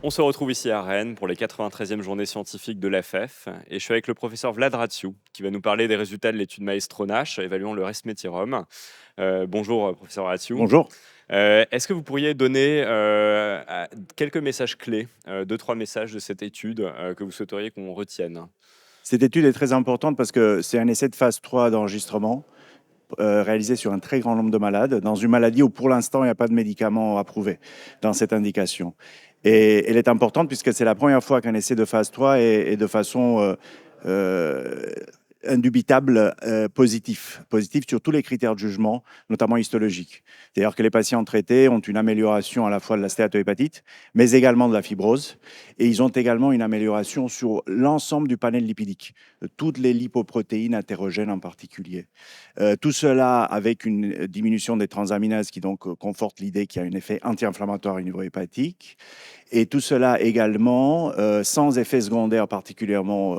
On se retrouve ici à Rennes pour les 93e journées scientifiques de l'AFEF et je suis avec le professeur Vlad Ratsiou qui va nous parler des résultats de l'étude Maestro-NASH évaluant le resmetirom. Bonjour professeur Ratsiou. Bonjour. Est-ce que vous pourriez donner quelques messages clés, deux, trois messages de cette étude que vous souhaiteriez qu'on retienne? Cette étude est très importante parce que c'est un essai de phase 3 d'enregistrement réalisé sur un très grand nombre de malades dans une maladie où pour l'instant il n'y a pas de médicament approuvé dans cette indication. Et elle est importante puisque c'est la première fois qu'un essai de phase 3 est de façon euh, indubitable positif sur tous les critères de jugement, notamment histologiques. C'est-à-dire que les patients traités ont une amélioration à la fois de la stéatohépatite, mais également de la fibrose. Et ils ont également une amélioration sur l'ensemble du panel lipidique, toutes les lipoprotéines hétérogènes en particulier. Tout cela avec une diminution des transaminases qui donc conforte l'idée qu'il y a un effet anti-inflammatoire au niveau hépatique. Et tout cela également sans effet secondaire particulièrement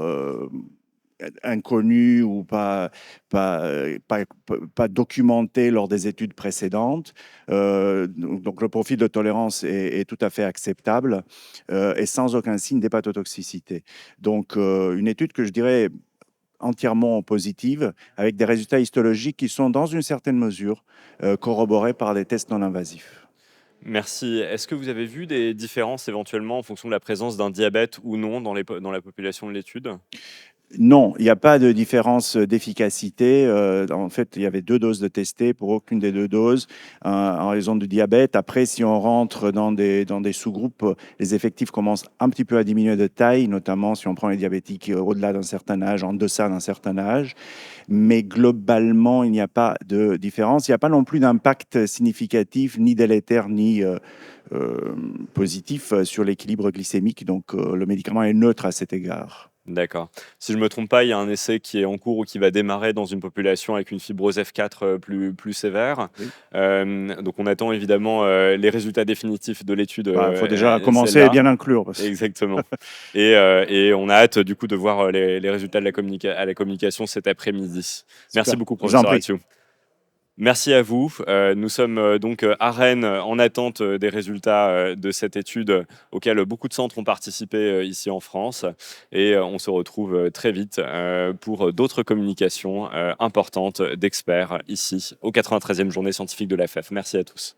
inconnus ou pas documentés lors des études précédentes. Donc le profil de tolérance est tout à fait acceptable et sans aucun signe d'hépatotoxicité. Donc une étude que je dirais entièrement positive, avec des résultats histologiques qui sont dans une certaine mesure corroborés par des tests non invasifs. Merci. Est-ce que vous avez vu des différences éventuellement en fonction de la présence d'un diabète ou non dans la population de l'étude? Non, il n'y a pas de différence d'efficacité. En fait, il y avait 2 doses de testées pour aucune des 2 doses en raison du diabète. Après, si on rentre dans des sous-groupes, les effectifs commencent un petit peu à diminuer de taille, notamment si on prend les diabétiques au-delà d'un certain âge, en deçà d'un certain âge. Mais globalement, il n'y a pas de différence. Il n'y a pas non plus d'impact significatif, ni délétère, ni positif sur l'équilibre glycémique. Donc, le médicament est neutre à cet égard. D'accord. Si je ne me trompe pas, il y a un essai qui est en cours ou qui va démarrer dans une population avec une fibrose F4 plus sévère. Oui. Donc on attend évidemment les résultats définitifs de l'étude, Il faut déjà commencer et celle-là. bien inclure. Exactement. Et on a hâte du coup de voir les résultats de à la communication cet après-midi. Merci Super. beaucoup, Je vous en professeur prie. Athiou. Merci à vous. Nous sommes donc à Rennes en attente des résultats de cette étude auquel beaucoup de centres ont participé ici en France. Et on se retrouve très vite pour d'autres communications importantes d'experts ici au 93e journée scientifique de l'AFEF. Merci à tous.